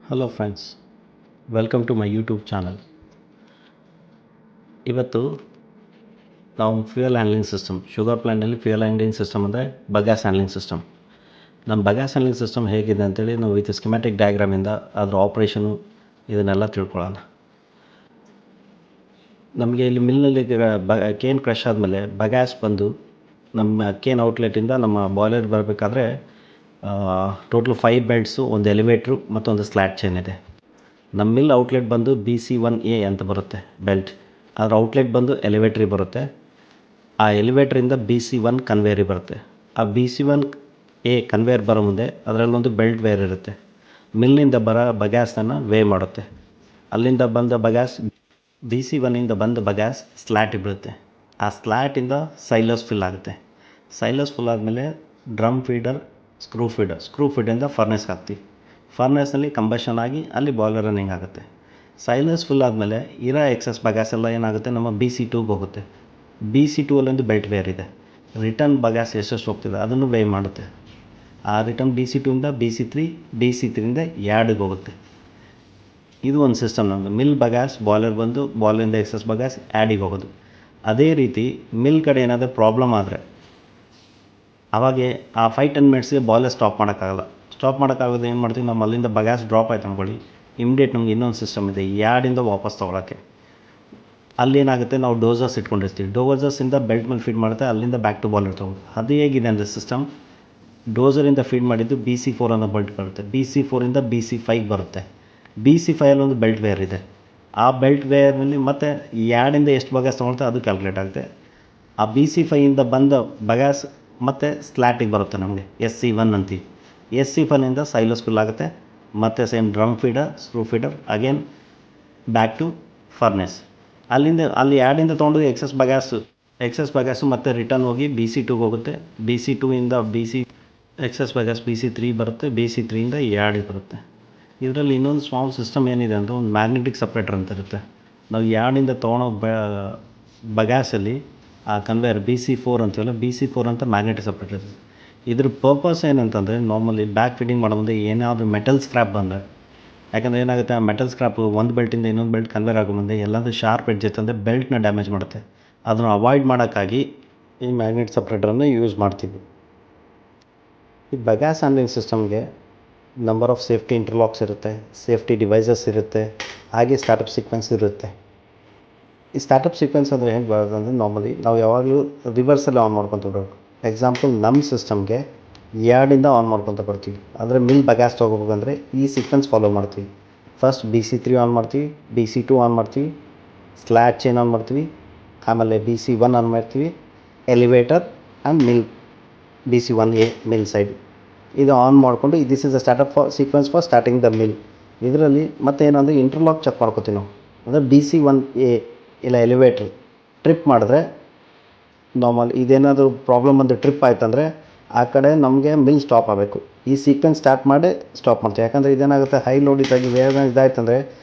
Hello friends, welcome to my YouTube channel. ಇವತ್ತು ನಾವು fuel handling system, sugar ಪ್ಲ್ಯಾಂಟಲ್ಲಿ fuel handling system ಅಂದರೆ bagasse handling system. ನಮ್ಮ bagasse handling system ಹೇಗಿದೆ ಅಂತೇಳಿ ನಾವು ವಿತ್ ಸ್ಕಿಮ್ಯಾಟಿಕ್ ಡಯಾಗ್ರಾಮಿಂದ ಅದರ ಆಪ್ರೇಷನು ಇದನ್ನೆಲ್ಲ ತಿಳ್ಕೊಳ್ಳೋಣ. ನಮಗೆ ಇಲ್ಲಿ ಮಿಲ್ನಲ್ಲಿ ಕೇನ್ ಕ್ರಷ್ ಆದಮೇಲೆ ಬಗ್ಯಾಸ್ ಬಂದು ನಮ್ಮ ಕೇನ್ ಔಟ್ಲೆಟಿಂದ ನಮ್ಮ ಬಾಯ್ಲರ್ ಬರಬೇಕಾದ್ರೆ ಟೋಟಲ್ 5 ಬೆಲ್ಟ್ಸು, ಒಂದು ಎಲಿವೇಟ್ರು ಮತ್ತು ಒಂದು ಸ್ಲ್ಯಾಟ್ ಚೈನ್ ಇದೆ. ನಮ್ಮ ಮಿಲ್ ಔಟ್ಲೆಟ್ ಬಂದು BC1A ಅಂತ ಬರುತ್ತೆ ಬೆಲ್ಟ್. ಅದರ ಔಟ್ಲೆಟ್ ಬಂದು ಎಲಿವೇಟ್ರಿಗೆ ಬರುತ್ತೆ. ಆ ಎಲಿವೇಟ್ರಿಂದ BC1 ಕನ್ವೇರಿಗೆ ಬರುತ್ತೆ. ಆ BC1A ಕನ್ವೇರ್ ಬರೋ ಮುಂದೆ ಅದರಲ್ಲೊಂದು ಬೆಲ್ಟ್ ವೇರ್ ಇರುತ್ತೆ. ಮಿಲ್ನಿಂದ ಬಗ್ಯಾಸನ್ನು ವೇ ಮಾಡುತ್ತೆ. ಅಲ್ಲಿಂದ ಬಂದ ಬಗ್ಯಾಸ್ BC1ಇಂದ ಬಂದ ಬಗ್ಯಾಸ್ ಸ್ಲ್ಯಾಟಿಗೆ ಬೀಳುತ್ತೆ. ಆ ಸ್ಲ್ಯಾಟಿಂದ ಸೈಲಸ್ ಫಿಲ್ ಆಗುತ್ತೆ. ಸೈಲಸ್ ಫುಲ್ ಆದಮೇಲೆ ಡ್ರಮ್ ಫೀಡರ್, ಸ್ಕ್ರೂ ಫೀಡರಿಂದ ಫರ್ನೆಸ್ಗೆ ಹಾಕ್ತೀವಿ. ಫರ್ನೆಸ್ನಲ್ಲಿ ಕಂಬಷನ್ ಆಗಿ ಅಲ್ಲಿ ಬಾಯ್ಲರ್ ರನ್ನಿಂಗ್ ಆಗುತ್ತೆ. ಸೈಲಸ್ ಫುಲ್ ಆದಮೇಲೆ ಇರೋ ಎಕ್ಸಸ್ ಬಗ್ಯಾಸ್ ಎಲ್ಲ ಏನಾಗುತ್ತೆ, ನಮ್ಮ BC2ಗೆ ಹೋಗುತ್ತೆ. BC2 ಅಲ್ಲೊಂದು ಬೆಲ್ಟ್ ವೇರ್ ಇದೆ. ರಿಟರ್ನ್ ಬಗ್ಯಾಸ್ ಎಷ್ಟೆಷ್ಟು ಹೋಗ್ತಿದೆ ಅದನ್ನು ವೇ ಮಾಡುತ್ತೆ. ಆ ರಿಟರ್ನ್ BC2ಇಂದ BC3ಯಿಂದ ಯಾರ್ಡಿಗೆ ಹೋಗುತ್ತೆ. ಇದು ಒಂದು ಸಿಸ್ಟಮ್. ನಮ್ಮದು ಮಿಲ್ ಬಗ್ಯಾಸ್ ಬಾಯ್ಲರ್ ಬಂದು ಬಾಯ್ಲರಿಂದ ಎಕ್ಸಸ್ ಬಗ್ಯಾಸ್ ಆ್ಯಡಿಗೆ ಹೋಗೋದು. ಅದೇ ರೀತಿ ಮಿಲ್ ಕಡೆ ಏನಾದರೂ ಪ್ರಾಬ್ಲಮ್ ಆದರೆ ಅವಾಗೆ ಆ 5-10 ಮಿನಿಟ್ಸ್ಗೆ ಬಾಯ್ಲರ್ ಸ್ಟಾಪ್ ಮಾಡೋಕ್ಕಾಗೋದು ಏನು ಮಾಡ್ತೀವಿ, ನಮ್ಮ ಅಲ್ಲಿಂದ ಬಗ್ಯಾಸ್ ಡ್ರಾಪ್ ಆಯ್ತು ಅಂದ್ಕೊಳ್ಳಿ, ಇಮಿಡಿಯೇಟ್ ನಮ್ಗೆ ಇನ್ನೊಂದು ಸಿಸ್ಟಮ್ ಇದೆ ಯಾರ್ಡಿಂದ ವಾಪಸ್ ತೊಗೊಳಕ್ಕೆ. ಅಲ್ಲೇನಾಗುತ್ತೆ, ನಾವು ಡೋಸರ್ಸ್ ಇಟ್ಕೊಂಡಿರ್ತೀವಿ. ಡೋಸರ್ಸಿಂದ ಬೆಲ್ಟ್ ಮೇಲೆ ಫೀಡ್ ಮಾಡುತ್ತೆ, ಅಲ್ಲಿಂದ ಬ್ಯಾಕ್ ಟು ಬಾಯ್ಲರ್ ತೊಗೊಳ್ಳಿ. ಅದು ಹೇಗಿದೆ ಅಂದರೆ ಸಿಸ್ಟಮ್, ಡೋಸರಿಂದ ಫೀಡ್ ಮಾಡಿದ್ದು BC4 ಅನ್ನೋ ಬೆಲ್ಟ್ ಬರುತ್ತೆ. BC4ಇಂದ BC5 ಬರುತ್ತೆ. BC5 ಒಂದು ಬೆಲ್ಟ್ ವೇರ್ ಇದೆ. ಆ ಬೆಲ್ಟ್ ವೇರ್ನಲ್ಲಿ ಮತ್ತೆ ಯಾರ್ಡಿಂದ ಎಷ್ಟು ಬಗ್ಯಾಸ್ ತೊಗೊಳ್ತೆ ಅದು ಕ್ಯಾಲ್ಕುಲೇಟ್ ಆಗುತ್ತೆ. ಆ BC5ಇಂದ ಬಂದ ಬಗ್ಯಾಸ್ ಮತ್ತು ಸ್ಲ್ಯಾಟಿಗೆ ಬರುತ್ತೆ. ನಮಗೆ SC1 ಅಂತೀವಿ. SC1ಇಂದ ಸೈಲಸ್ ಫಿಲ್ ಆಗುತ್ತೆ. ಮತ್ತು same drum feeder, screw feeder, again back to furnace. ಅಲ್ಲಿ ಯಾರ್ಡಿಂದ ತೊಗೊಂಡು ಎಕ್ಸಸ್ ಬಗ್ಯಾಸು ಮತ್ತು ರಿಟರ್ನ್ ಹೋಗಿ BC2ಗೆ ಹೋಗುತ್ತೆ. BC2ಇಂದ ಎಕ್ಸಸ್ ಬಗ್ಯಾಸ್ BC3 ಬರುತ್ತೆ. BC3ಇಂದ ಯಾರ್ಡಿಗೆ ಬರುತ್ತೆ. ಇದರಲ್ಲಿ ಇನ್ನೊಂದು ಸ್ಮಾಲ್ ಸಿಸ್ಟಮ್ ಏನಿದೆ ಅಂದರೆ, ಒಂದು ಮ್ಯಾಗ್ನೆಟಿಕ್ ಸಪ್ರೇಟರ್ ಅಂತ ಇರುತ್ತೆ. ನಾವು ಯಾರ್ಡಿಂದ ತೊಗೊಳೋ ಬಗ್ಯಾಸಲ್ಲಿ ಆ ಕನ್ವೇಯರ್ BC4 ಅಂತೀವಲ್ಲ, BC4 ಅಂತ ಮ್ಯಾಗ್ನೆಟಿಕ್ ಸಪ್ರೇಟರ್ ಇದೆ. ಇದ್ರ ಪರ್ಪಸ್ ಏನಂತಂದರೆ, ನಾರ್ಮಲಿ ಬ್ಯಾಕ್ ಫೀಡಿಂಗ್ ಮಾಡೋ ಮುಂದೆ ಏನಾದರೂ ಮೆಟಲ್ ಸ್ಕ್ರ್ಯಾಪ್ ಬಂದರೆ, ಯಾಕಂದರೆ ಏನಾಗುತ್ತೆ, ಆ ಮೆಟಲ್ ಸ್ಕ್ರ್ಯಾಪು ಒಂದು ಬೆಲ್ಟಿಂದ ಇನ್ನೊಂದು ಬೆಲ್ಟ್ ಕನ್ವೇರ್ ಆಗೋ ಮುಂದೆ ಎಲ್ಲಾದರೂ ಶಾರ್ಪ್ ಎಡ್ಜ್ ಇತ್ತಂದರೆ ಬೆಲ್ಟ್ನ ಡ್ಯಾಮೇಜ್ ಮಾಡುತ್ತೆ. ಅದನ್ನು ಅವಾಯ್ಡ್ ಮಾಡೋಕ್ಕಾಗಿ ಈ ಮ್ಯಾಗ್ನೆಟ್ ಸಪ್ರೇಟರನ್ನು ಯೂಸ್ ಮಾಡ್ತೀವಿ. ಈ ಬಗ್ಯಾಸ್ ಹ್ಯಾಂಡ್ಲಿಂಗ್ ಸಿಸ್ಟಮ್ಗೆ ನಂಬರ್ ಆಫ್ ಸೇಫ್ಟಿ ಇಂಟರ್ಲಾಕ್ಸ್ ಇರುತ್ತೆ, ಸೇಫ್ಟಿ ಡಿವೈಸಸ್ ಇರುತ್ತೆ, ಹಾಗೆ ಸ್ಟಾರ್ಟಪ್ ಸೀಕ್ವೆನ್ಸ್ ಇರುತ್ತೆ. ಈ ಸ್ಟಾರ್ಟಪ್ ಸೀಕ್ವೆನ್ಸ್ ಅಂದರೆ ಹೆಂಗೆ ಬರೋದು ಅಂದರೆ, ನಾರ್ಮಲಿ ನಾವು ಯಾವಾಗಲೂ ರಿವರ್ಸಲ್ಲಿ ಆನ್ ಮಾಡ್ಕೊತ ಬರಬೇಕು. ಎಕ್ಸಾಂಪಲ್, ನಮ್ಮ ಸಿಸ್ಟಮ್ಗೆ ಯಾರ್ಡಿಂದ ಆನ್ ಮಾಡ್ಕೊತ ಬರ್ತೀವಿ. ಅಂದರೆ ಮಿಲ್ ಬಗ್ಯಾಸ್ ತೊಗೋಬೇಕಂದ್ರೆ ಈ ಸೀಕ್ವೆನ್ಸ್ ಫಾಲೋ ಮಾಡ್ತೀವಿ. ಫಸ್ಟ್ BC3 ಆನ್ ಮಾಡ್ತೀವಿ, BC2 ಆನ್ ಮಾಡ್ತೀವಿ, ಸ್ಲ್ಯಾಟ್ ಚೈನ್ ಆನ್ ಮಾಡ್ತೀವಿ, ಆಮೇಲೆ BC1 ಆನ್ ಮಾಡ್ತೀವಿ, elevator and mill BC1A mill side ಇದು ಆನ್ ಮಾಡಿಕೊಂಡು, this is the startup sequence for starting the mill. ಇದರಲ್ಲಿ ಮತ್ತೆ ಏನಂದರೆ ಇಂಟರ್ಲಾಕ್ ಚೆಕ್ ಮಾಡ್ಕೊತೀವಿ ನಾವು. ಅಂದರೆ BC1A ಇಲ್ಲ ಎಲಿವೇಟ್ರ್ ಟ್ರಿಪ್ ಮಾಡಿದ್ರೆ, ನಾರ್ಮಲ್ ಇದೇನಾದರೂ ಪ್ರಾಬ್ಲಮ್ ಬಂದು ಟ್ರಿಪ್ ಆಯ್ತಂದರೆ ಆ ಕಡೆ ನಮಗೆ ಮಿಲ್ ಸ್ಟಾಪ್ ಆಗಬೇಕು. ಈ ಸೀಕ್ವೆನ್ಸ್ ಸ್ಟಾರ್ಟ್ ಮಾಡಿ ಸ್ಟಾಪ್ ಮಾಡ್ತೀವಿ. ಯಾಕಂದರೆ ಇದೇನಾಗುತ್ತೆ, ಹೈ ಲೋಡ್ ಇದ್ದಾಗಿ ಬೇರೆ ಇದಾಯ್ತಂದರೆ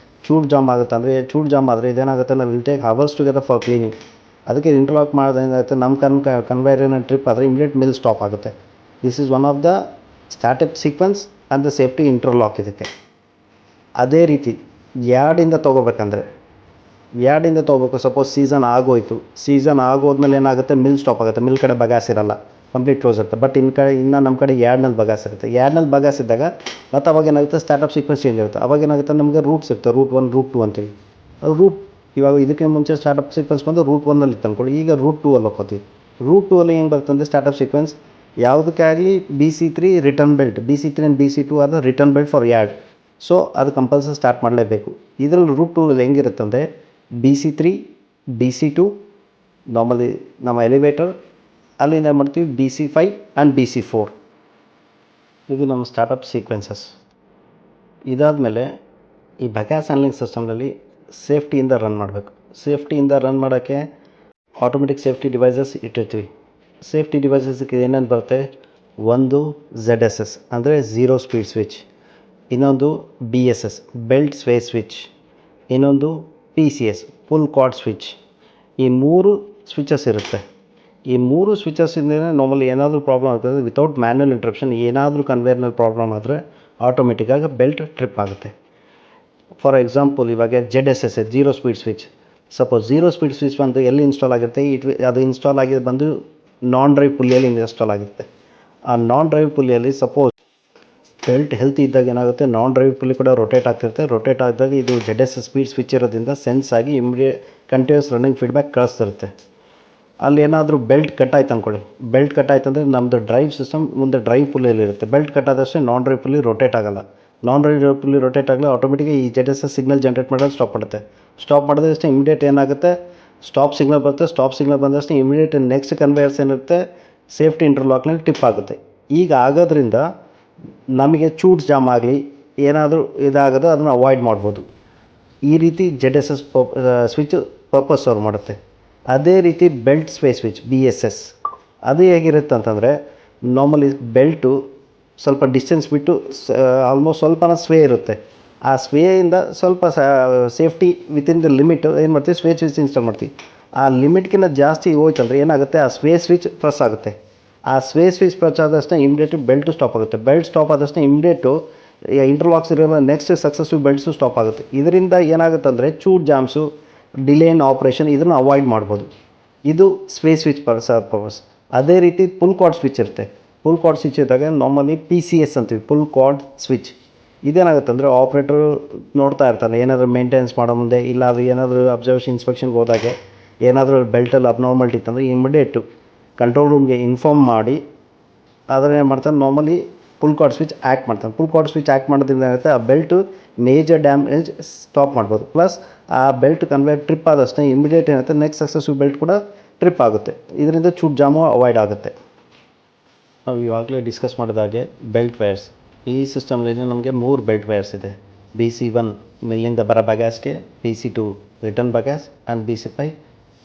ಚೂಟ್ ಜಾಮ್ ಆಗುತ್ತೆ. ಅಂದರೆ ಚೂಟ್ ಜಾಮ್ ಆದರೆ ಇದೇನಾಗುತ್ತೆ, ನಾವು will take hours together for cleaning. ಅದಕ್ಕೆ ಇಂಟರ್ಲಾಕ್ ಮಾಡೋದು ಏನಾಗುತ್ತೆ, ನಮ್ಮ ಕನ್ವೇಯರ್ ಟ್ರಿಪ್ ಆದರೆ ಇಮಿಡಿಯೇಟ್ ಮಿಲ್ ಸ್ಟಾಪ್ ಆಗುತ್ತೆ. This is one of the startup sequence and the safety interlock ಇದಕ್ಕೆ. ಅದೇ ರೀತಿ ಯಾರ್ಡಿಂದ ತೊಗೋಬೇಕು. ಸಪೋಸ್ ಸೀಸನ್ ಆಗೋದ್ಮೇಲೆ ಏನಾಗುತ್ತೆ, ಮಿಲ್ ಸ್ಟಾಪ್ ಆಗುತ್ತೆ. ಮಿಲ್ ಕಡೆ ಬಗ್ಯಾಸ್ ಇರಲ್ಲ, ಕಂಪ್ಲೀಟ್ ಕ್ಲೋಸ್ ಇರುತ್ತೆ. ಬಟ್ ಇನ್ನು ನಮ್ಮ ಕಡೆ ಯಾರ್ಡ್ನಲ್ಲಿ ಬಗ್ಯಾಸ್ ಇರುತ್ತೆ. ಯಾರ್ಡ್ನಲ್ಲಿ ಬಗ್ಯಾಸ್ ಇದ್ದಾಗ ಮತ್ತು ಅವಾಗ ಏನಾಗುತ್ತೆ, ಸ್ಟಾರ್ಟಪ್ ಸೀಕ್ವೆನ್ಸ್ ಚೇಂಜ್ ಇರುತ್ತೆ. ಅವಾಗ ಏನಾಗುತ್ತೆ, ನಮಗೆ ರೂಟ್ಸ್ ಇರುತ್ತೆ, ರೂಟ್ 1, ರೂಟ್ 2 ಅಂತೇಳಿ. ಇವಾಗ ಇದಕ್ಕೆ ಮುಂಚೆ ಸ್ಟಾರ್ಟಪ್ ಸೀಕ್ವೆನ್ಸ್ ಬಂದು ರೂಟ್ 1ಅಲ್ಲಿ ಇತ್ತು ಅಂದ್ಕೊಳ್ಳಿ. ಈಗ ರೂಟ್ 2ಅಲ್ಲಿ ಹೋಗ್ತೀವಿ. ರೂಟ್ 2ಅಲ್ಲಿ ಹೆಂಗೆ ಬರುತ್ತೆ ಅಂದರೆ, ಸ್ಟಾರ್ಟಪ್ ಸೀಕ್ವೆನ್ಸ್ ಯಾವುದಕ್ಕಾಗಲಿ BC3 return belt, BC3 and BC2 ಆದ return belt for yard. So ಅದು ಕಂಪಲ್ಸರಿ ಸ್ಟಾರ್ಟ್ ಮಾಡಲೇಬೇಕು. ಇದರಲ್ಲಿ ರೂಟ್ 2ಅಲ್ಲಿ ಹೆಂಗಿರುತ್ತೆ ಅಂದರೆ, BC3, BC2 ನಾರ್ಮಲಿ ನಮ್ಮ ಎಲಿವೇಟರ್, ಅಲ್ಲಿಂದ ಮಾಡ್ತೀವಿ BC5 ಆ್ಯಂಡ್ BC4. ಇದು ನಮ್ಮ ಸ್ಟಾರ್ಟಪ್ ಸೀಕ್ವೆನ್ಸಸ್. ಇದಾದಮೇಲೆ ಈ ಬಗ್ಯಾಸ್ ಹ್ಯಾಂಡ್ಲಿಂಗ್ ಸಿಸ್ಟಮ್ನಲ್ಲಿ ಸೇಫ್ಟಿಯಿಂದ ರನ್ ಮಾಡೋಕ್ಕೆ ಆಟೋಮೆಟಿಕ್ ಸೇಫ್ಟಿ ಡಿವೈಸಸ್ ಇಟ್ಟಿರ್ತೀವಿ. ಸೇಫ್ಟಿ ಡಿವೈಸಸ್ಗೆ ಏನೇನು ಬರುತ್ತೆ, ಒಂದು ZSS ಅಂದರೆ ಝೀರೋ ಸ್ಪೀಡ್ ಸ್ವಿಚ್, ಇನ್ನೊಂದು BSS ಬೆಲ್ಟ್ ಸ್ವೇ ಸ್ವಿಚ್, ಇನ್ನೊಂದು PCS ಫುಲ್ ಕ್ವಾಡ್ ಸ್ವಿಚ್. ಈ 3 ಸ್ವಿಚಸ್ ಇರುತ್ತೆ. ಈ 3 ಸ್ವಿಚಸ್ಸಿಂದ ನಾರ್ಮಲಿ ಏನಾದರೂ ಪ್ರಾಬ್ಲಮ್ ಆಗ್ತದೆ, ವಿತೌಟ್ ಮ್ಯಾನ್ಯಲ್ ಇಂಟ್ರಪ್ಷನ್ ಏನಾದರೂ ಕನ್ವೇರ್ನಲ್ಲಿ ಪ್ರಾಬ್ಲಮ್ ಆದರೆ ಆಟೋಮೆಟಿಕ್ಕಾಗಿ ಬೆಲ್ಟ್ ಟ್ರಿಪ್ ಆಗುತ್ತೆ. ಫಾರ್ ಎಕ್ಸಾಂಪಲ್ ಇವಾಗ ZSS zero speed switch. Suppose zero speed switch ಬಂದು ಎಲ್ಲಿ ಇನ್ಸ್ಟಾಲ್ ಆಗಿರುತ್ತೆ, ಅದು ಇನ್ಸ್ಟಾಲ್ ಆಗಿದ್ದು ಬಂದು ನಾನ್ ಡ್ರೈವ್ ಪುಲ್ಲಿಯಲ್ಲಿ ಇನ್ಸ್ಟಾಲ್ ಆಗುತ್ತೆ. ಆ ನಾನ್ ಡ್ರೈವ್ ಪುಲ್ಲಿಯಲ್ಲಿ ಸಪೋಸ್ ಬೆಲ್ಟ್ ಹೆಲ್ತ್ ಇದ್ದಾಗ ಏನಾಗುತ್ತೆ, ನಾನ್ ಡ್ರೈವ್ ಪುಲ್ಲಿ ಕೂಡ ರೊಟೇಟ್ ಆಗ್ತಿರುತ್ತೆ. ರೊಟೇಟ್ ಆಗಿದಾಗ ಇದು ZSS ಸ್ಪೀಡ್ ಸ್ವಿಚ್ ಇರೋದ್ರಿಂದ ಸೆನ್ಸ್ ಆಗಿ ಕಂಟಿನ್ಯೂಸ್ ರನ್ನಿಂಗ್ ಫೀಡ್ಬ್ಯಾಕ್ ಕಳಿಸ್ತಿರುತ್ತೆ. ಅಲ್ಲಿ ಏನಾದರೂ ಬೆಲ್ಟ್ ಕಟ್ ಆಯ್ತು ಅಂದ್ಕೊಳ್ಳಿ, ಬೆಲ್ಟ್ ಕಟ್ ಆಯ್ತು ಅಂದರೆ ನಮ್ಮದು ಡ್ರೈವ್ ಸಿಸ್ಟಮ್ ಮುಂದೆ ಡ್ರೈವ್ ಪುಲ್ಲಿಯಲ್ಲಿ ಇರುತ್ತೆ. ಬೆಲ್ಟ್ ಕಟ್ ಆದಷ್ಟೇ ನಾನ್ ಡ್ರೈವ್ ಪುಲ್ಲಿ ರೊಟೇಟ್ ಆಗಲ್ಲ. ನಾನ್ ಡ್ರೈವ್ ಪುಲ್ಲಿ ರೊಟೇಟ್ ಆಗಲ್ಲ, ಆಟೋಮೆಟಿಕ್ಕಾಗಿ ಈ ZSS ಸಿಗ್ನಲ್ ಜನ್ರೇಟ್ ಮಾಡೋದು ಸ್ಟಾಪ್ ಮಾಡುತ್ತೆ. ಸ್ಟಾಪ್ ಮಾಡಿದಷ್ಟೇ ಇಮಿಡಿಯೇಟ್ ಏನಾಗುತ್ತೆ, ಸ್ಟಾಪ್ ಸಿಗ್ನಲ್ ಬರುತ್ತೆ. ಸ್ಟಾಪ್ ಸಿಗ್ನಲ್ ಬಂದಷ್ಟೇ ಇಮಿಡಿಯೇಟ್ ನೆಕ್ಸ್ಟ್ ಕನ್ವೇಯರ್ಸ್ ಏನಿರುತ್ತೆ ಸೇಫ್ಟಿ ಇಂಟರ್ಲಾಕ್ನಲ್ಲಿ ಟಿಪ್ ಆಗುತ್ತೆ. ಈಗ ಆಗೋದ್ರಿಂದ ನಮಗೆ ಚೂಟ್ ಜಾಮ್ ಆಗಲಿ ಏನಾದರೂ ಇದಾಗೋದು ಅದನ್ನು ಅವಾಯ್ಡ್ ಮಾಡ್ಬೋದು. ಈ ರೀತಿ ZSS ಸ್ವಿಚ್ ಪರ್ಪಸ್ ಸರ್ವ್ ಮಾಡುತ್ತೆ. ಅದೇ ರೀತಿ ಬೆಲ್ಟ್ ಸ್ಪೇ ಸ್ವಿಚ್ BSS ಅದು ಹೇಗಿರುತ್ತೆ ಅಂತಂದರೆ, ನಾರ್ಮಲಿ ಬೆಲ್ಟು ಸ್ವಲ್ಪ ಡಿಸ್ಟೆನ್ಸ್ ಬಿಟ್ಟು ಆಲ್ಮೋಸ್ಟ್ ಸ್ವಲ್ಪನ ಸ್ವೇ ಇರುತ್ತೆ. ಆ ಸ್ವೇಯಿಂದ ಸ್ವಲ್ಪ ಸೇಫ್ಟಿ ವಿತಿನ್ ದ ಲಿಮಿಟ್ ಏನು ಮಾಡ್ತೀವಿ, ಸ್ವೇ ಸ್ವಿಚ್ ಇನ್ಸ್ಟಾಲ್ ಮಾಡ್ತೀವಿ. ಆ ಲಿಮಿಟ್ಗಿಂತ ಜಾಸ್ತಿ ಹೋಯ್ತಂದ್ರೆ ಏನಾಗುತ್ತೆ, ಆ ಸ್ವೇ ಸ್ವಿಚ್ ಪ್ರೆಸ್ ಆಗುತ್ತೆ. ಆ ಸ್ವೇ ಸ್ವಿಚ್ ಪ್ರೆಸ್ ಆದಷ್ಟೇ ಇಮಿಡಿಯೇಟು ಬೆಲ್ಟು ಸ್ಟಾಪ್ ಆಗುತ್ತೆ. ಬೆಲ್ಟ್ ಸ್ಟಾಪ್ ಆದಷ್ಟೇ ಇಮಿಡಿಯೇಟು ಇಂಟರ್ಲಾಕ್ಸ್ ಇರೋ ನೆಕ್ಸ್ಟ್ ಸಕ್ಸಸ್ಸಿವ್ ಬೆಲ್ಟ್ಸು ಸ್ಟಾಪ್ ಆಗುತ್ತೆ. ಇದರಿಂದ ಏನಾಗುತ್ತೆ ಅಂದರೆ chute jams, delay in operation ಇದನ್ನು ಅವಾಯ್ಡ್ ಮಾಡ್ಬೋದು. ಇದು ಸ್ವೇ ಸ್ವಿಚ್ ಪರ್ಪಸ್. ಅದೇ ರೀತಿ ಫುಲ್ ಕ್ವಾಡ್ ಸ್ವಿಚ್ ಇರುತ್ತೆ. ಫುಲ್ ಕ್ವಾಡ್ ಸ್ವಿಚ್ ಇದ್ದಾಗ ನಾರ್ಮಲಿ PCS ಅಂತೀವಿ, ಫುಲ್ ಕ್ವಾಡ್ ಸ್ವಿಚ್. ಇದೇನಾಗುತ್ತೆ ಅಂದರೆ ಆಪ್ರೇಟರು ನೋಡ್ತಾ ಇರ್ತಾನೆ, ಏನಾದರೂ ಮೇಂಟೆನೆನ್ಸ್ ಮಾಡೋ ಮುಂದೆ ಇಲ್ಲ ಅದು ಏನಾದರೂ ಅಬ್ಸರ್ವೇಷನ್ ಇನ್ಸ್ಪೆಕ್ಷನ್ಗೆ ಹೋದಾಗೆ ಏನಾದರೂ ಬೆಲ್ಟಲ್ಲಿ ಅಬ್ನಾರ್ಮಲ್ಟಿ ಇತ್ತಂದರೆ ಇಮಿಡಿಯೇಟು ಕಂಟ್ರೋಲ್ ರೂಮ್ಗೆ ಇನ್ಫಾರ್ಮ್ ಮಾಡಿ ಅದನ್ನು ಏನು ಮಾಡ್ತಾನೆ, normally full cord switch act ಮಾಡ್ತಾನೆ. ಫುಲ್ ಕ್ವಾಡ್ ಸ್ವಿಚ್ ಆ್ಯಕ್ಟ್ ಮಾಡೋದ್ರಿಂದ ಏನಾಗುತ್ತೆ, ಆ ಬೆಲ್ಟು ಮೇಜರ್ ಡ್ಯಾಮೇಜ್ ಸ್ಟಾಪ್ ಮಾಡ್ಬೋದು. ಪ್ಲಸ್ ಆ ಬೆಲ್ಟ್ ಕನ್ವೇರ್ ಟ್ರಿಪ್ ಆದಷ್ಟೇ ಇಮಿಡಿಯೇಟ್ ಏನಾಗುತ್ತೆ ನೆಕ್ಸ್ಟ್ ಸಕ್ಸಸ್ಸಿವ್ ಬೆಲ್ಟ್ ಕೂಡ ಟ್ರಿಪ್ ಆಗುತ್ತೆ. ಇದರಿಂದ ಚೂಟ್ ಜಾಮು ಅವಾಯ್ಡ್ ಆಗುತ್ತೆ. ನಾವು ಇವಾಗಲೇ ಡಿಸ್ಕಸ್ ಮಾಡಿದಾಗೆ ಬೆಲ್ಟ್ ವೈರ್ಸ್, ಈ ಸಿಸ್ಟಮ್ನಲ್ಲಿ ನಮಗೆ 3 ಬೆಲ್ಟ್ ವೈರ್ಸ್ ಇದೆ. BC1 ಇಲ್ಲಿಂದ ಬರೋ ಬಗ್ಯಾಸ್ಗೆ, BC2 return bagasse and BC5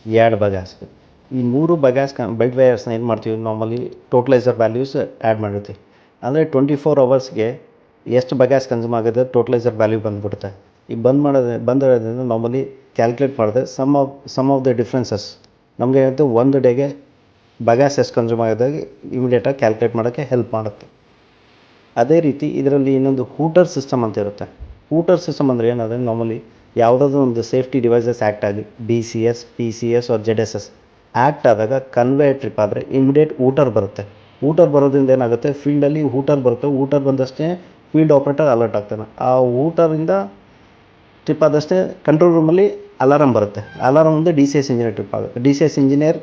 ಎರಡು ಬಗ್ಯಾಸ್ಗೆ. ಈ 3 ಬಗ್ಯಾಸ್ ಬೆಲ್ಟ್ ವೈರ್ಸ್ನ ಏನು ಮಾಡ್ತೀವಿ, ನಾರ್ಮಲಿ ಟೋಟಲೈಸರ್ ವ್ಯಾಲ್ಯೂಸ್ ಆ್ಯಡ್ ಮಾಡಿರ್ತೀವಿ. ಅಂದರೆ 24 ಅವರ್ಸ್ಗೆ ಎಷ್ಟು ಬಗ್ಯಾಸ್ ಕನ್ಸ್ಯೂಮ್ ಆಗುತ್ತೆ ಟೋಟಲೈಸರ್ ವ್ಯಾಲ್ಯೂ ಬಂದುಬಿಡುತ್ತೆ. ಈಗ ಬಂದಿರೋದ್ರಿಂದ ನಾರ್ಮಲಿ ಕ್ಯಾಲ್ಕುಲೇಟ್ ಮಾಡಿದ್ರೆ ಸಮ್ ಆಫ್ ದ ಡಿಫ್ರೆನ್ಸಸ್ ನಮಗೆ ಏನಾಗುತ್ತೆ, ಒಂದು ಡೇಗೆ ಬಗ್ಯಾಸ್ ಎಷ್ಟು ಕನ್ಸ್ಯೂಮ್ ಆಗೋದಾಗಿ ಇಮಿಡಿಯೇಟಾಗಿ ಕ್ಯಾಲ್ಕುಲೇಟ್ ಮಾಡೋಕ್ಕೆ ಹೆಲ್ಪ್ ಮಾಡುತ್ತೆ. ಅದೇ ರೀತಿ ಇದರಲ್ಲಿ ಇನ್ನೊಂದು ಹೂಟರ್ ಸಿಸ್ಟಮ್ ಅಂತ ಇರುತ್ತೆ. ಹೂಟರ್ ಸಿಸ್ಟಮ್ ಅಂದರೆ ಏನಾದರೆ, ನಾರ್ಮಲಿ ಯಾವುದಾದ್ರೂ ಒಂದು ಸೇಫ್ಟಿ ಡಿವೈಸಸ್ ಆ್ಯಕ್ಟ್ ಆಗಿ BCS, PCS or ZSS act ಆದಾಗ ಕನ್ವೇಯರ್ ಟ್ರಿಪ್ ಆದರೆ ಇಮಿಡಿಯೇಟ್ ಹೂಟರ್ ಬರುತ್ತೆ. ಹೂಟರ್ ಬರೋದ್ರಿಂದ ಏನಾಗುತ್ತೆ, ಫೀಲ್ಡಲ್ಲಿ ಹೂಟರ್ ಬರುತ್ತೆ. ಹೂಟರ್ ಬಂದಷ್ಟೇ ಫೀಲ್ಡ್ ಆಪ್ರೇಟರ್ ಅಲರ್ಟ್ ಆಗ್ತಾನೆ. ಆ ಹೂಟರಿಂದ ಟ್ರಿಪ್ ಆದಷ್ಟೇ ಕಂಟ್ರೋಲ್ ರೂಮಲ್ಲಿ ಅಲಾರಮ್ ಬರುತ್ತೆ. ಅಲಾರಮಿಂದ DCS ಇಂಜಿನಿಯರ್ ಟ್ರಿಪ್ ಆಗುತ್ತೆ. DCS ಇಂಜಿನಿಯರ್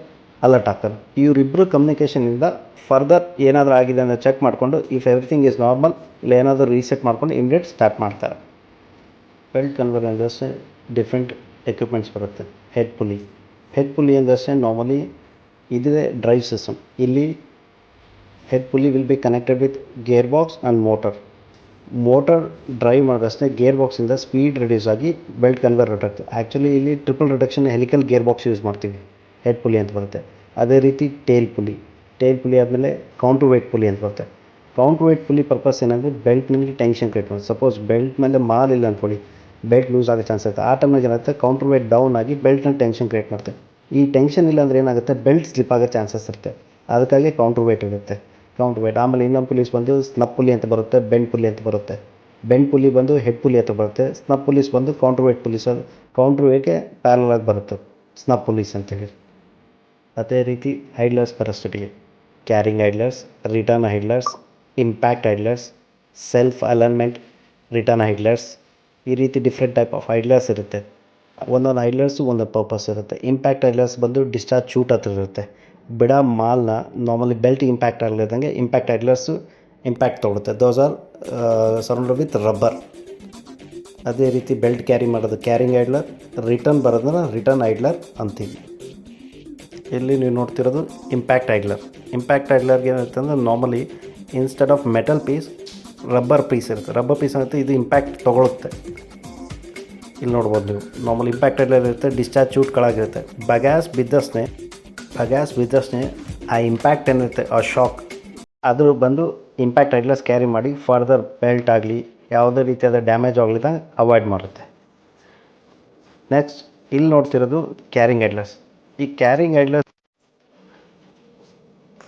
ಅಲರ್ಟ್ ಆಗ್ತಾರೆ. ಇವರಿಬ್ಬರು ಕಮ್ಯುನಿಕೇಷನಿಂದ ಫರ್ದರ್ ಏನಾದರೂ ಆಗಿದೆ ಅಂತ ಚೆಕ್ ಮಾಡಿಕೊಂಡು ಇಫ್ ಎವ್ರಿಥಿಂಗ್ ಈಸ್ ನಾರ್ಮಲ್ ಇಲ್ಲ ಏನಾದರೂ ರೀಸೆಟ್ ಮಾಡ್ಕೊಂಡು ಇಮಿಡಿಯೇಟ್ ಸ್ಟಾರ್ಟ್ ಮಾಡ್ತಾರೆ. ಬೆಲ್ಟ್ ಕನ್ವರ್ ಅಂದಷ್ಟೇ ಡಿಫ್ರೆಂಟ್ ಎಕ್ವಿಪ್ಮೆಂಟ್ಸ್ ಬರುತ್ತೆ. ಹೆಡ್ ಪುಲಿ ಅಂದಷ್ಟೇ ನಾರ್ಮಲಿ ಇದೇ ಡ್ರೈವ್ ಸಿಸ್ಟಮ್. ಇಲ್ಲಿ head pulley will be connected with gear box and motor drive ಮಾಡಿದಷ್ಟೇ ಗೇರ್ ಬಾಕ್ಸಿಂದ ಸ್ಪೀಡ್ ರಿಡ್ಯೂಸ್ ಆಗಿ ಬೆಲ್ಟ್ ಕನ್ವರ್ ರೊಟೇಟ್. ಆ್ಯಕ್ಚುಲಿ ಇಲ್ಲಿ triple reduction helical gear box use ಮಾಡ್ತೀವಿ, head pulley ಅಂತ ಬರುತ್ತೆ. ಅದೇ ರೀತಿ ಟೇಲ್ ಪುಲಿ ಆದಮೇಲೆ ಕೌಂಟರ್ ವೇಟ್ ಪುಲಿ ಅಂತ ಬರುತ್ತೆ. ಕೌಂಟರ್ ವೇಟ್ ಪುಲಿ ಪರ್ಪಸ್ ಏನಂದರೆ ಬೆಲ್ಟ್ನಲ್ಲಿ ಟೆನ್ಷನ್ ಕ್ರಿಯೇಟ್ ಮಾಡೋದು. ಸಪೋಸ್ ಬೆಲ್ಟ್ ಮೇಲೆ ಮಾಲ್ ಇಲ್ಲ ಅಂದ್ಕೊಳ್ಳಿ, ಬೆಲ್ಟ್ ಲೂಸ್ ಆಗೋ ಚಾನ್ಸ್ ಇರುತ್ತೆ. ಆ ಟೈಮ್ನಾಗ ಏನಾಗುತ್ತೆ, ಕೌಂಟರ್ ವೇಟ್ ಡೌನ್ ಆಗಿ ಬೆಲ್ಟ್ನಲ್ಲಿ ಟೆನ್ಷನ್ ಕ್ರಿಯೇಟ್ ಮಾಡುತ್ತೆ. ಈ ಟೆನ್ಷನ್ ಇಲ್ಲ ಅಂದರೆ ಏನಾಗುತ್ತೆ, ಬೆಲ್ಟ್ ಸ್ಲಿಪ್ ಆಗೋ ಚಾನ್ಸಸ್ ಇರುತ್ತೆ. ಅದಕ್ಕಾಗಿ ಕೌಂಟರ್ ವೇಟ್ ಇರುತ್ತೆ. ಆಮೇಲೆ ಇನ್ನೊಂದು ಪುಲೀಸ್ ಬಂದು ಸ್ನಪ್ ಪುಲಿ ಅಂತ ಬರುತ್ತೆ, ಬೆಂಡ್ ಪುಲಿ ಅಂತ ಬರುತ್ತೆ. ಬೆಂಡ್ ಪುಲಿ ಬಂದು ಹೆಡ್ ಪುಲಿ ಅಂತ ಬರುತ್ತೆ. ಸ್ನಪ್ ಪುಲೀಸ್ ಬಂದು ಕೌಂಟರ್ ವೇಟ್ ಪುಲೀಸ್, ಕೌಂಟರ್ ವೇಟ್ಗೆ ಪ್ಯಾರಲ್ ಆಗಿ ಬರುತ್ತೆ ಸ್ನಪ್ ಪುಲೀಸ್ ಅಂತೇಳಿ. ಅದೇ ರೀತಿ ಐಡ್ಲರ್ಸ್ ಬರೋಷ್ಟೊಟ್ಟಿಗೆ carrying idlers, return idlers, impact idlers, self alignment return idlers, ಈ ರೀತಿ ಡಿಫ್ರೆಂಟ್ ಟೈಪ್ ಆಫ್ ಐಡ್ಲರ್ಸ್ ಇರುತ್ತೆ. ಒಂದೊಂದು ಐಡ್ಲರ್ಸು ಒಂದೊಂದು ಪರ್ಪಸ್ ಇರುತ್ತೆ. ಇಂಪ್ಯಾಕ್ಟ್ ಐಡ್ಲರ್ಸ್ ಬಂದು ಡಿಸ್ಚಾರ್ಜ್ ಶೂಟ್ ಹತ್ರ ಇರುತ್ತೆ. ಬಿಡೋ ಮಾಲ್ನ ನಾರ್ಮಲಿ ಬೆಲ್ಟ್ ಇಂಪ್ಯಾಕ್ಟ್ ಆಗಲಿದ್ದಂಗೆ ಇಂಪ್ಯಾಕ್ಟ್ ಐಡ್ಲರ್ಸು ಇಂಪ್ಯಾಕ್ಟ್ ತೊಗೊಳುತ್ತೆ. Those are surrounded with rubber. ಅದೇ ರೀತಿ ಬೆಲ್ಟ್ ಕ್ಯಾರಿ ಮಾಡೋದು ಕ್ಯಾರಿಂಗ್ ಐಡ್ಲರ್, ರಿಟರ್ನ್ ಬರೋದನ್ನ ರಿಟರ್ನ್ ಐಡ್ಲರ್ ಅಂತೀವಿ. ಇಲ್ಲಿ ನೀವು ನೋಡ್ತಿರೋದು ಇಂಪ್ಯಾಕ್ಟ್ ಐಡ್ಲರ್ಗೆ ಏನಿರುತ್ತೆ ಅಂದರೆ, normally instead of metal piece rubber piece ಇರುತ್ತೆ. ರಬ್ಬರ್ ಪೀಸ್ ಆಗುತ್ತೆ, ಇದು ಇಂಪ್ಯಾಕ್ಟ್ ತೊಗೊಳುತ್ತೆ. ಇಲ್ಲಿ ನೋಡ್ಬೋದು ನೀವು, ನಾರ್ಮಲ್ ಇಂಪ್ಯಾಕ್ಟ್ ಐಡ್ಲರ್ ಇರುತ್ತೆ, ಡಿಸ್ಚಾರ್ಜ್ ಶೂಟ್ ಕೆಳಗಿರುತ್ತೆ. ಬಗ್ಯಾಸ್ ಬಿದ್ದಷ್ಟೇ ಆ ಇಂಪ್ಯಾಕ್ಟ್ ಏನಿರುತ್ತೆ, ಆ ಶಾಕ್ ಅದು ಬಂದು ಇಂಪ್ಯಾಕ್ಟ್ ಐಡ್ಲರ್ಸ್ ಕ್ಯಾರಿ ಮಾಡಿ ಫರ್ದರ್ ಬೆಲ್ಟ್ ಆಗಲಿ ಯಾವುದೇ ರೀತಿಯಾದ ಡ್ಯಾಮೇಜ್ ಆಗಲಿದ್ದಂಗೆ ಅವಾಯ್ಡ್ ಮಾಡುತ್ತೆ. ನೆಕ್ಸ್ಟ್ ಇಲ್ಲಿ ನೋಡ್ತಿರೋದು ಕ್ಯಾರಿಂಗ್ ಐಡ್ಲರ್ಸ್. ಈ ಕ್ಯಾರಿಂಗ್ ಐಡ್ಲರ್ಸ್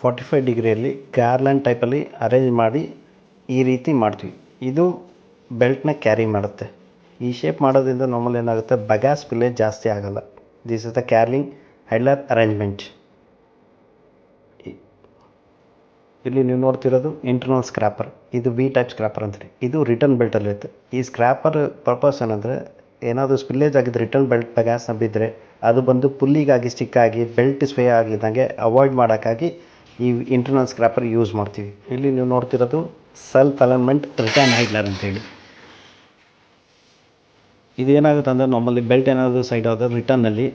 45 ಡಿಗ್ರಿಯಲ್ಲಿ ಗಾರ್ಲ್ಯಾಂಡ್ ಟೈಪಲ್ಲಿ ಅರೇಂಜ್ ಮಾಡಿ ಈ ರೀತಿ ಮಾಡ್ತೀವಿ. ಇದು ಬೆಲ್ಟ್ನ ಕ್ಯಾರಿ ಮಾಡುತ್ತೆ. ಈ ಶೇಪ್ ಮಾಡೋದ್ರಿಂದ ನಾರ್ಮಲ್ ಏನಾಗುತ್ತೆ ಬಗ್ಯಾಸ್ ಸ್ಪಿಲ್ಲೇಜ್ ಜಾಸ್ತಿ ಆಗೋಲ್ಲ. This is the carrying idler arrangement. ಇಲ್ಲಿ ನೀವು ನೋಡ್ತಿರೋದು ಇಂಟರ್ನಲ್ ಸ್ಕ್ರ್ಯಾಪರ್. ಇದು ವಿ ಟೈಪ್ ಸ್ಕ್ರ್ಯಾಪರ್ ಅಂತೀರಿ. ಇದು ರಿಟರ್ನ್ ಬೆಲ್ಟಲ್ಲಿರುತ್ತೆ. ಈ ಸ್ಕ್ರ್ಯಾಪರ್ ಪರ್ಪಸ್ ಏನಂದರೆ ಏನಾದರೂ ಸ್ಪಿಲ್ಲೇಜ್ ಆಗಿದ್ದು ರಿಟರ್ನ್ ಬೆಲ್ಟ್ ಬಗ್ಯಾಸ್ನ ಬಿದ್ದರೆ ಅದು ಬಂದು ಪುಲ್ಲಿಗಾಗಿ ಸ್ಟಿಕ್ ಆಗಿ ಬೆಲ್ಟ್ ಸ್ವೇ ಆಗಿದ್ದಂಗೆ ಅವಾಯ್ಡ್ ಮಾಡೋಕ್ಕಾಗಿ ಈ ಇಂಟರ್ನಲ್ ಸ್ಕ್ರ್ಯಾಪರ್ ಯೂಸ್ ಮಾಡ್ತೀವಿ. ಇಲ್ಲಿ ನೀವು ನೋಡ್ತಿರೋದು ಸೆಲ್ಫ್ ಅಲೈನ್ಮೆಂಟ್ ರಿಟರ್ನ್ ಹೈಡ್ಲರ್ ಅಂತೇಳಿ. ಇದೇನಾಗುತ್ತೆ ಅಂದರೆ ನಮ್ಮಲ್ಲಿ ಬೆಲ್ಟ್ ಏನಾದರೂ ಸೈಡ್ ಆದ್ರೆ ರಿಟರ್ನಲ್ಲಿ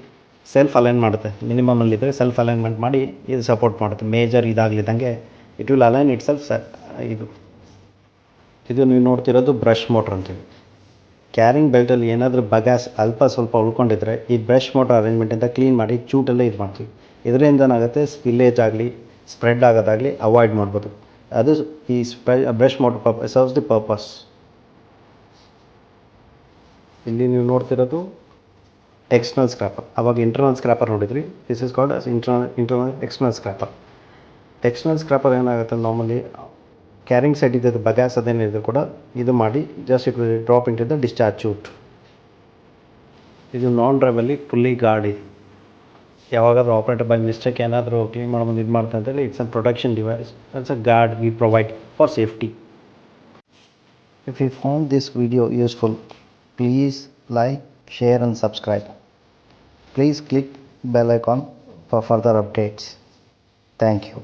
ಸೆಲ್ಫ್ ಅಲೈನ್ ಮಾಡುತ್ತೆ. ಮಿನಿಮಮಲ್ಲಿದ್ದರೆ ಸೆಲ್ಫ್ ಅಲೈನ್ಮೆಂಟ್ ಮಾಡಿ ಇದು ಸಪೋರ್ಟ್ ಮಾಡುತ್ತೆ. ಮೇಜರ್ ಇದಾಗಲಿದ್ದಂಗೆ it will align it self. ಇದು ನೀವು ನೋಡ್ತಿರೋದು ಬ್ರಷ್ ಮೋಟ್ರ್ ಅಂತೀವಿ. ಕ್ಯಾರಿಂಗ್ ಬೆಲ್ಟಲ್ಲಿ ಏನಾದರೂ ಬಗ್ಯಾಸ್ ಅಲ್ಪ ಸ್ವಲ್ಪ ಉಳ್ಕೊಂಡಿದ್ರೆ ಈ ಬ್ರಷ್ ಮೋಟ್ರ್ ಅರೇಂಜ್ಮೆಂಟಿಂದ ಕ್ಲೀನ್ ಮಾಡಿ ಚೂಟಲ್ಲೇ ಇದು ಮಾಡ್ತೀವಿ. ಇದರಿಂದ ಏನಾಗುತ್ತೆ ಸ್ಪಿಲ್ಲೇಜ್ ಆಗಲಿ ಸ್ಪ್ರೆಡ್ ಆಗೋದಾಗಲಿ ಅವಾಯ್ಡ್ ಮಾಡ್ಬೋದು. ಅದು ಈ brush motor serves the purpose. ಇಲ್ಲಿ ನೀವು ನೋಡ್ತಿರೋದು ಎಕ್ಸ್ಟರ್ನಲ್ ಸ್ಕ್ರ್ಯಾಪರ್. ಅವಾಗ ಇಂಟರ್ನಲ್ ಸ್ಕ್ರ್ಯಾಪರ್ ನೋಡಿದ್ರಿ. This is called internal external scraper. External scraper ಏನಾಗುತ್ತೆ ನಾರ್ಮಲಿ ಕ್ಯಾರಿಂಗ್ ಸೈಡ್ ಇದ್ದದ್ದು ಬಗ್ಯಾಸ್ ಅದೇನಿದ್ರು ಕೂಡ ಇದು ಮಾಡಿ just it will drop in to the discharge chute. ಇದು ನಾನ್ ಡ್ರೈವಲ್ಲಿ ಫುಲ್ಲಿ ಗಾಡಿ. ಯಾವಾಗಾದ್ರೂ ಆಪ್ರೇಟರ್ ಬೈ ಮಿಸ್ಟೇಕ್ ಏನಾದರೂ ಕ್ಲೀನ್ ಮಾಡ್ಬೋದು ಇದು ಮಾಡ್ತಾ ಅಂತೇಳಿ it's a protection device. It's a guard we provide for safety. If you found this video useful, please like, share and subscribe. Please click bell icon for further updates. Thank you.